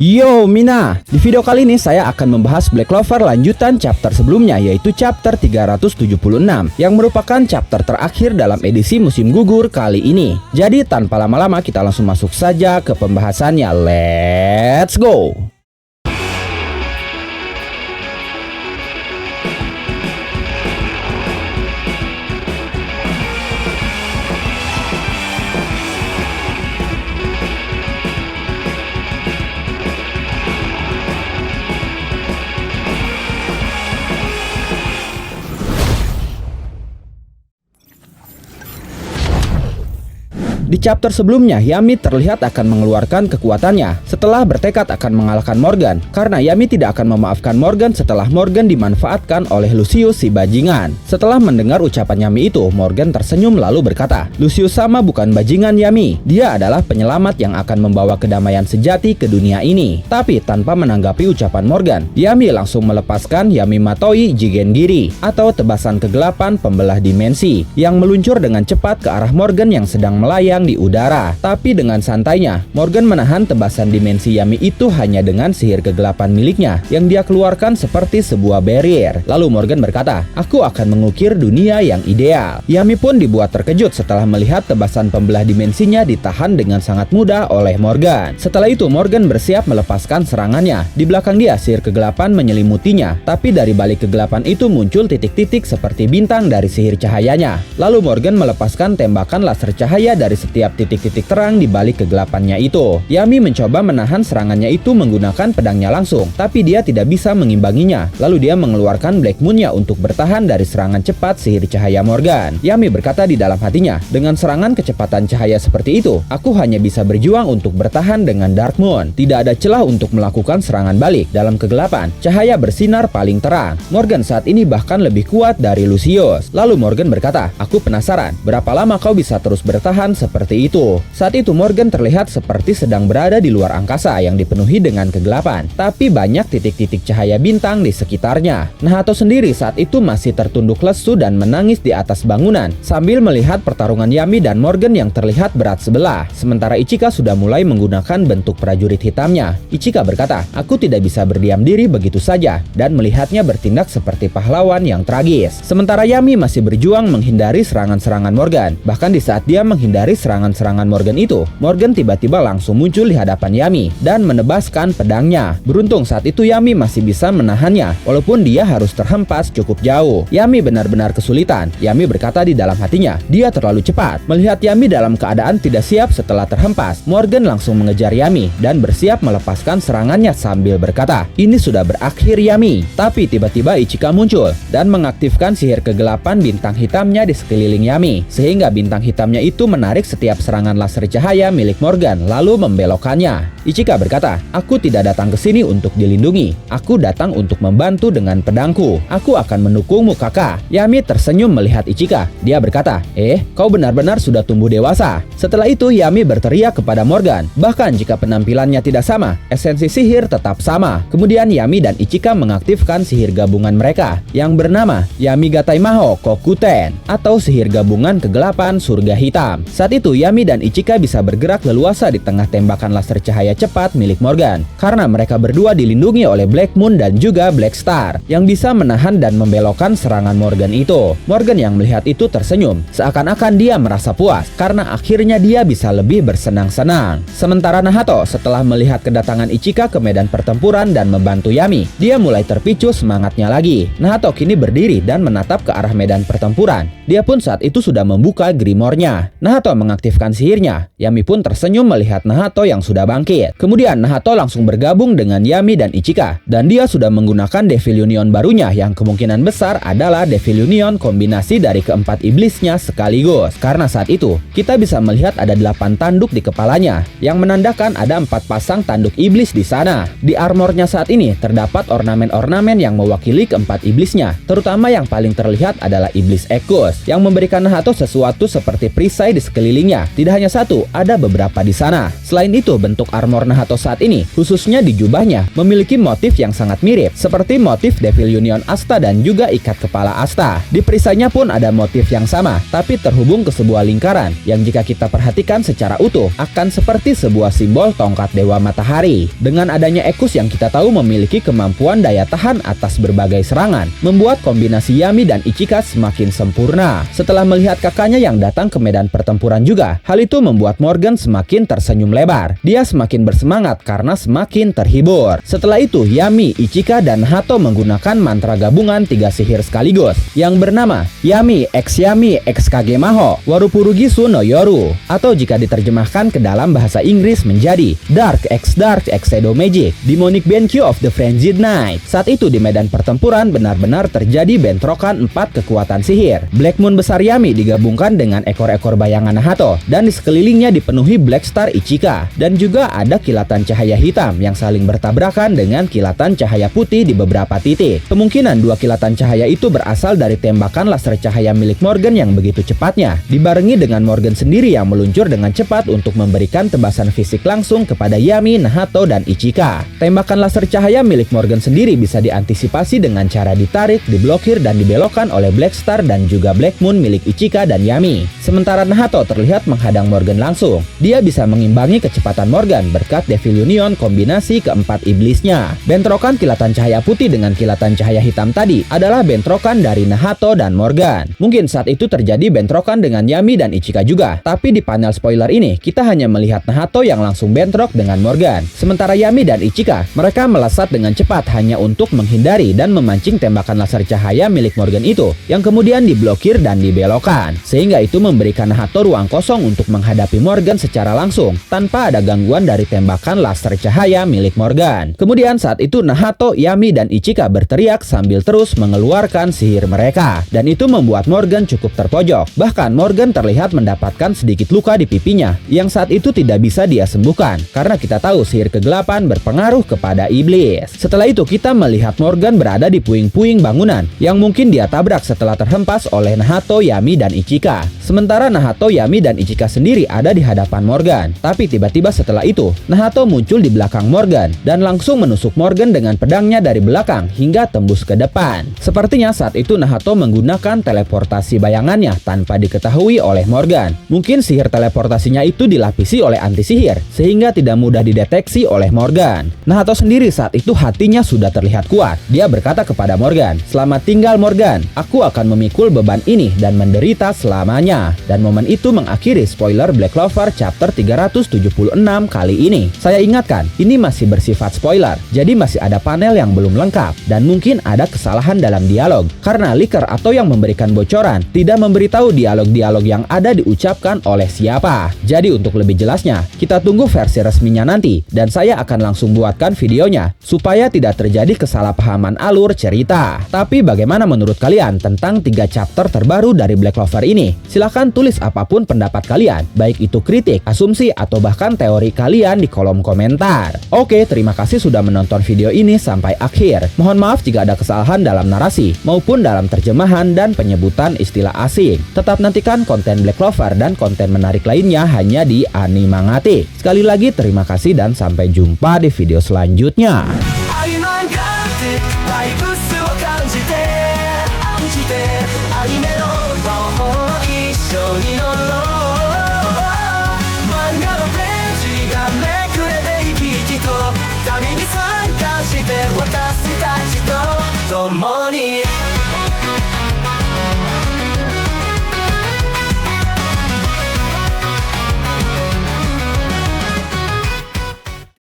Yo Mina, di video kali ini saya akan membahas Black Clover lanjutan chapter sebelumnya, yaitu chapter 376 yang merupakan chapter terakhir dalam edisi musim gugur kali ini. Jadi tanpa lama-lama kita langsung masuk saja ke pembahasannya. Let's go! Di chapter sebelumnya, Yami terlihat akan mengeluarkan kekuatannya setelah bertekad akan mengalahkan Morgan, karena Yami tidak akan memaafkan Morgan setelah Morgan dimanfaatkan oleh Lucius si bajingan. Setelah mendengar ucapan Yami itu, Morgan tersenyum lalu berkata, "Lucius sama bukan bajingan Yami, dia adalah penyelamat yang akan membawa kedamaian sejati ke dunia ini." Tapi tanpa menanggapi ucapan Morgan, Yami langsung melepaskan Yami Matoi Jigengiri atau tebasan kegelapan pembelah dimensi yang meluncur dengan cepat ke arah Morgan yang sedang melayang di udara. Tapi dengan santainya, Morgan menahan tebasan dimensi Yami itu hanya dengan sihir kegelapan miliknya yang dia keluarkan seperti sebuah barrier. Lalu Morgan berkata, "Aku akan mengukir dunia yang ideal." Yami pun dibuat terkejut setelah melihat tebasan pembelah dimensinya ditahan dengan sangat mudah oleh Morgan. Setelah itu Morgan bersiap melepaskan serangannya. Di belakang dia sihir kegelapan menyelimutinya, tapi dari balik kegelapan itu muncul titik-titik seperti bintang dari sihir cahayanya. Lalu Morgan melepaskan tembakan laser cahaya dari setiap titik-titik terang di balik kegelapannya itu. Yami mencoba menahan serangannya itu menggunakan pedangnya langsung, tapi dia tidak bisa mengimbanginya. Lalu dia mengeluarkan Black Moon-nya untuk bertahan dari serangan cepat sihir cahaya Morgan. Yami berkata di dalam hatinya, "Dengan serangan kecepatan cahaya seperti itu, aku hanya bisa berjuang untuk bertahan dengan Dark Moon. Tidak ada celah untuk melakukan serangan balik. Dalam kegelapan, cahaya bersinar paling terang. Morgan saat ini bahkan lebih kuat dari Lucius." Lalu Morgan berkata, "Aku penasaran, berapa lama kau bisa terus bertahan seperti itu?" Saat itu Morgan terlihat seperti sedang berada di luar angkasa yang dipenuhi dengan kegelapan, tapi banyak titik-titik cahaya bintang di sekitarnya. Nahato sendiri saat itu masih tertunduk lesu dan menangis di atas bangunan sambil melihat pertarungan Yami dan Morgan yang terlihat berat sebelah. Sementara Ichika sudah mulai menggunakan bentuk prajurit hitamnya. Ichika berkata, "Aku tidak bisa berdiam diri begitu saja dan melihatnya bertindak seperti pahlawan yang tragis." Sementara Yami masih berjuang menghindari serangan-serangan Morgan. Bahkan di saat dia menghindari serangan-serangan Morgan itu, Morgan tiba-tiba langsung muncul di hadapan Yami dan menebaskan pedangnya. Beruntung saat itu Yami masih bisa menahannya, walaupun dia harus terhempas cukup jauh. Yami benar-benar kesulitan. Yami berkata di dalam hatinya, dia terlalu cepat. Melihat Yami dalam keadaan tidak siap setelah terhempas, Morgan langsung mengejar Yami dan bersiap melepaskan serangannya sambil berkata, "Ini sudah berakhir Yami." Tapi tiba-tiba Ichika muncul dan mengaktifkan sihir kegelapan bintang hitamnya di sekeliling Yami, sehingga bintang hitamnya itu menarik setiap serangan laser cahaya milik Morgan lalu membelokkannya. Ichika berkata, "Aku tidak datang ke sini untuk dilindungi. Aku datang untuk membantu dengan pedangku. Aku akan mendukungmu, kakak." Yami tersenyum melihat Ichika. Dia berkata, "Kau benar-benar sudah tumbuh dewasa." Setelah itu Yami berteriak kepada Morgan. Bahkan jika penampilannya tidak sama, esensi sihir tetap sama. Kemudian Yami dan Ichika mengaktifkan sihir gabungan mereka yang bernama Yami Gatai Maho Kokuten atau sihir gabungan kegelapan surga hitam. Saat itu Yami dan Ichika bisa bergerak leluasa di tengah tembakan laser cahaya cepat milik Morgan, karena mereka berdua dilindungi oleh Black Moon dan juga Black Star yang bisa menahan dan membelokkan serangan Morgan itu. Morgan yang melihat itu tersenyum, seakan-akan dia merasa puas karena akhirnya dia bisa lebih bersenang-senang. Sementara Nahato setelah melihat kedatangan Ichika ke medan pertempuran dan membantu Yami, dia mulai terpicu semangatnya lagi. Nahato kini berdiri dan menatap ke arah medan pertempuran. Dia pun saat itu sudah membuka Grimoire-nya. Nahato mengaktifkan sihirnya. Yami pun tersenyum melihat Nahato yang sudah bangkit. Kemudian Nahato langsung bergabung dengan Yami dan Ichika, dan dia sudah menggunakan Devil Union barunya yang kemungkinan besar adalah Devil Union kombinasi dari keempat iblisnya sekaligus. Karena saat itu kita bisa melihat ada 8 tanduk di kepalanya yang menandakan ada 4 pasang tanduk iblis di sana. Di armornya saat ini terdapat ornamen-ornamen yang mewakili keempat iblisnya, terutama yang paling terlihat adalah iblis Ekus yang memberikan Nahato sesuatu seperti perisai di sekeliling sekelilingnya. Tidak hanya satu, ada beberapa di sana. Selain itu, bentuk armor Nahato saat ini, khususnya di jubahnya, memiliki motif yang sangat mirip, seperti motif Devil Union Asta dan juga ikat kepala Asta. Di perisainya pun ada motif yang sama, tapi terhubung ke sebuah lingkaran, yang jika kita perhatikan secara utuh, akan seperti sebuah simbol tongkat Dewa Matahari. Dengan adanya Ekus yang kita tahu memiliki kemampuan daya tahan atas berbagai serangan, membuat kombinasi Yami dan Ichika semakin sempurna. Setelah melihat kakaknya yang datang ke medan pertempuran juga, hal itu membuat Morgan semakin tersenyum lebar. Dia semakin bersemangat karena semakin terhibur. Setelah itu, Yami, Ichika, dan Nahato menggunakan mantra gabungan 3 sihir sekaligus yang bernama Yami X Kagemaho Warupurugisu no Yoru, atau jika diterjemahkan ke dalam bahasa Inggris menjadi Dark X Shadow Magic Demonic Benkyu of the Frenzied Night. Saat itu di medan pertempuran benar-benar terjadi bentrokan 4 kekuatan sihir. Black Moon besar Yami digabungkan dengan ekor-ekor bayangan Nahato, dan di sekelilingnya dipenuhi Black Star Ichika, dan juga ada kilatan cahaya hitam yang saling bertabrakan dengan kilatan cahaya putih di beberapa titik. Kemungkinan 2 kilatan cahaya itu berasal dari tembakan laser cahaya milik Morgan yang begitu cepatnya, dibarengi dengan Morgan sendiri yang meluncur dengan cepat untuk memberikan tebasan fisik langsung kepada Yami, Nahato, dan Ichika. Tembakan laser cahaya milik Morgan sendiri bisa diantisipasi dengan cara ditarik, diblokir, dan dibelokkan oleh Black Star dan juga Black Moon milik Ichika dan Yami. Sementara Nahato terlihat menghadang Morgan langsung. Dia bisa mengimbangi kecepatan Morgan berkat Devil Union kombinasi keempat iblisnya. Bentrokan kilatan cahaya putih dengan kilatan cahaya hitam tadi adalah bentrokan dari Nahato dan Morgan. Mungkin saat itu terjadi bentrokan dengan Yami dan Ichika juga, tapi di panel spoiler ini kita hanya melihat Nahato yang langsung bentrok dengan Morgan. Sementara Yami dan Ichika, mereka melesat dengan cepat hanya untuk menghindari dan memancing tembakan laser cahaya milik Morgan itu, yang kemudian diblokir dan dibelokkan. Sehingga itu memberikan Nahato ruang kosong untuk menghadapi Morgan secara langsung, tanpa ada gangguan dari tembakan laser cahaya milik Morgan. Kemudian saat itu Nahato, Yami, dan Ichika berteriak sambil terus mengeluarkan sihir mereka, dan itu membuat Morgan cukup terpojok. Bahkan Morgan terlihat mendapatkan sedikit luka di pipinya, yang saat itu tidak bisa dia sembuhkan, karena kita tahu sihir kegelapan berpengaruh kepada iblis. Setelah itu kita melihat Morgan berada di puing-puing bangunan, yang mungkin dia tabrak setelah terhempas oleh Nahato, Yami, dan Ichika. Sementara Nahato, Yami, dan Ichika sendiri ada di hadapan Morgan. Tapi tiba-tiba setelah itu, Nahato muncul di belakang Morgan, dan langsung menusuk Morgan dengan pedangnya dari belakang hingga tembus ke depan. Sepertinya saat itu Nahato menggunakan teleportasi bayangannya tanpa diketahui oleh Morgan. Mungkin sihir teleportasinya itu dilapisi oleh anti sihir, sehingga tidak mudah dideteksi oleh Morgan. Nahato sendiri saat itu hatinya sudah terlihat kuat. Dia berkata kepada Morgan, "Selamat tinggal Morgan, aku akan memikul beban ini dan menderita selamanya." Dan momen itu mengakhiri spoiler Black Clover chapter 376 kali ini. Saya ingatkan, ini masih bersifat spoiler, jadi masih ada panel yang belum lengkap, dan mungkin ada kesalahan dalam dialog, karena leaker atau yang memberikan bocoran tidak memberitahu dialog-dialog yang ada diucapkan oleh siapa. Jadi untuk lebih jelasnya, kita tunggu versi resminya nanti, dan saya akan langsung buatkan videonya, supaya tidak terjadi kesalahpahaman alur cerita. Tapi bagaimana menurut kalian tentang 3 chapter terbaru dari Black Clover ini? Silahkan tulis apapun pendapat kalian, baik itu kritik, asumsi, atau bahkan teori kalian di kolom komentar. Oke, terima kasih sudah menonton video ini sampai akhir. Mohon maaf jika ada kesalahan dalam narasi, maupun dalam terjemahan dan penyebutan istilah asing. Tetap nantikan konten Black Clover dan konten menarik lainnya hanya di Animangatik. Sekali lagi terima kasih dan sampai jumpa di video selanjutnya. Money